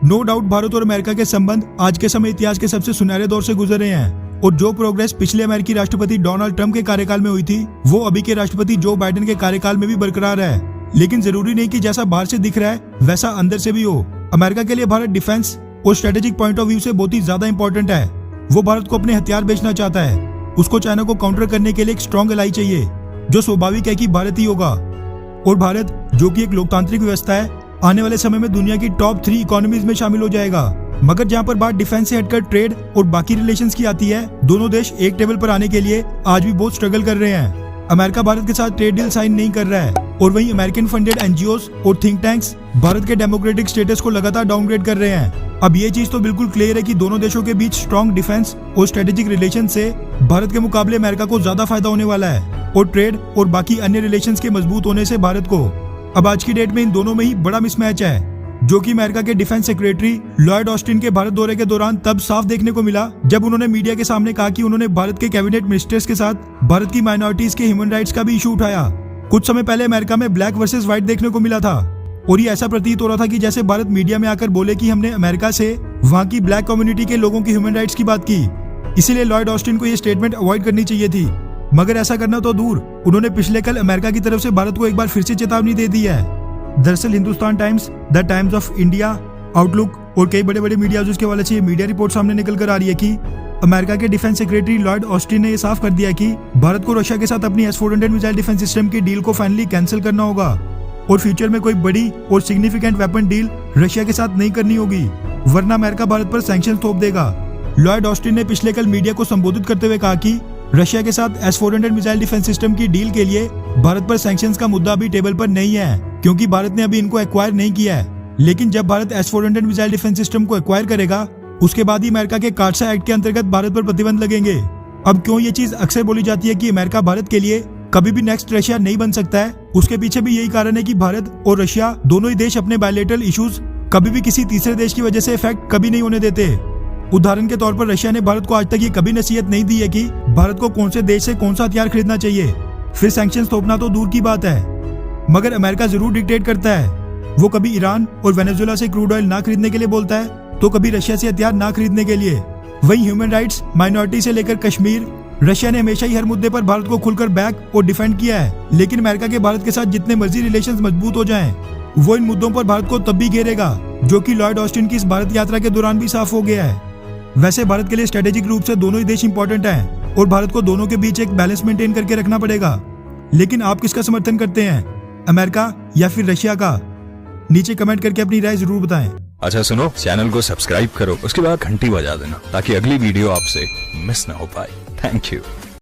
No doubt Bharat और America के संबंध आज के समय इतिहास के सबसे सुनहरे दौर से गुजर रहे हैं और जो प्रोग्रेस पिछले अमेरिकी राष्ट्रपति डोनाल्ड ट्रंप के कार्यकाल में हुई थी वो अभी के राष्ट्रपति जो बाइडेन के कार्यकाल में भी बरकरार है। लेकिन जरूरी नहीं कि जैसा बाहर से दिख रहा है वैसा अंदर से भी हो। अमेरिका के लिए भारत डिफेंस और स्ट्रेटेजिक पॉइंट ऑफ व्यू से बहुत ही ज्यादा इंपॉर्टेंट है। वो भारत को अपने हथियार बेचना चाहता है। उसको चाइना को काउंटर करने के लिए एक स्ट्रॉन्ग एलाई चाहिए जो स्वाभाविक है कि भारत ही होगा। और भारत जो कि एक लोकतांत्रिक व्यवस्था है आने वाले समय में दुनिया की टॉप 3 इकोनॉमीज में शामिल हो जाएगा। मगर जहाँ पर बात डिफेंस से हटकर ट्रेड और बाकी रिलेशंस की आती है दोनों देश एक टेबल पर आने के लिए आज भी बहुत स्ट्रगल कर रहे हैं। अमेरिका भारत के साथ ट्रेड डील साइन नहीं कर रहा है और वहीं अमेरिकन फंडेड एनजीओज और थिंक टैंक्स भारत के डेमोक्रेटिक स्टेटस को लगातार डाउनग्रेड कर रहे हैं। अब ये चीज तो बिल्कुल क्लियर है कि दोनों देशों के बीच स्ट्रॉन्ग डिफेंस और स्ट्रेटेजिक रिलेशन से भारत के मुकाबले अमेरिका को ज्यादा फायदा होने वाला है और ट्रेड और बाकी अन्य रिलेशंस के मजबूत होने से भारत को अब आज की डेट में इन दोनों में ही बड़ा मिसमैच है जो कि अमेरिका के डिफेंस सेक्रेटरी लॉयड ऑस्टिन के भारत दौरे के दौरान तब साफ देखने को मिला जब उन्होंने मीडिया के सामने कहा कि उन्होंने भारत के कैबिनेट मिनिस्टर्स के साथ भारत की माइनॉरिटीज के ह्यूमन राइट्स का भी इशू उठाया। कुछ समय पहले अमेरिका में ब्लैक वर्सेस व्हाइट देखने को मिला था और ये ऐसा प्रतीत हो रहा था कि जैसे भारत मीडिया में आकर बोले कि हमने अमेरिका से वहाँ की ब्लैक कम्युनिटी के लोगों की ह्यूमन राइट्स की बात की, इसीलिए लॉयड ऑस्टिन को ये स्टेटमेंट अवॉइड करनी चाहिए थी। मगर ऐसा करना तो दूर, उन्होंने पिछले कल अमेरिका की तरफ से भारत को एक बार फिर से चेतावनी दे दी है। दरअसल Hindustan times, the times of India, outlook और कई बड़े बड़े मीडिया हाउसेस के हवाले से ये मीडिया रिपोर्ट सामने निकल कर आ रही है कि अमेरिका के डिफेंस सेक्रेटरी लॉयड ऑस्टिन ने ये साफ कर दिया कि भारत को रशिया के साथ अपनी S-400 मिसाइल डिफेंस सिस्टम की डील को फाइनली कैंसिल करना होगा और फ्यूचर में कोई बड़ी और सिग्निफिकेंट वेपन डील रशिया के साथ नहीं करनी होगी, वरना अमेरिका भारत पर सैंक्शन थोप देगा। लॉयड ऑस्टिन ने पिछले कल मीडिया को संबोधित करते हुए कहा कि रशिया के साथ S-400 मिसाइल डिफेंस सिस्टम की डील के लिए भारत पर सैंक्शंस का मुद्दा अभी टेबल पर नहीं है क्योंकि भारत ने अभी इनको एक्वायर नहीं किया है। लेकिन जब Bharat S-400 missile defence system को एक्वायर करेगा उसके बाद ही अमेरिका के कार्सा एक्ट के अंतर्गत भारत पर प्रतिबंध लगेंगे। अब क्यों ये चीज अक्सर बोली जाती है कि अमेरिका भारत के लिए कभी भी नेक्स्ट रशिया नहीं बन सकता है, उसके पीछे भी यही कारण है कि भारत और रशिया दोनों ही देश अपने बायलैटरल इश्यूज कभी भी किसी तीसरे देश की वजह से इफेक्ट कभी नहीं होने देते। उदाहरण के तौर पर रशिया ने भारत को आज तक ये कभी नसीहत नहीं दी है कि भारत को कौन से देश से कौन सा हथियार खरीदना चाहिए, फिर सैंक्शंस थोपना तो दूर की बात है। मगर अमेरिका जरूर डिक्टेट करता है। वो कभी ईरान और वेनेजुएला से क्रूड ऑयल ना खरीदने के लिए बोलता है तो कभी रशिया से हथियार ना खरीदने के लिए। वही ह्यूमन राइट्स, माइनॉरिटी से लेकर कश्मीर, रशिया ने हमेशा ही हर मुद्दे पर भारत को खुलकर बैक और डिफेंड किया है। लेकिन अमेरिका के भारत के साथ जितने मर्जी रिलेशंस मजबूत हो जाएं, वो इन मुद्दों पर भारत को तब भी घेरेगा, जो कि लॉयड ऑस्टिन की इस भारत यात्रा के दौरान भी साफ हो गया है। वैसे भारत के लिए स्ट्रेटेजिक रूप से दोनों ही देश इंपॉर्टेंट हैं और भारत को दोनों के बीच एक बैलेंस मेंटेन करके रखना पड़ेगा। लेकिन आप किसका समर्थन करते हैं, अमेरिका या फिर रशिया का? नीचे कमेंट करके अपनी राय जरूर बताएं। अच्छा सुनो, चैनल को सब्सक्राइब करो, उसके बाद घंटी बजा देना ताकि अगली वीडियो आपसे मिस ना हो पाए। Thank you.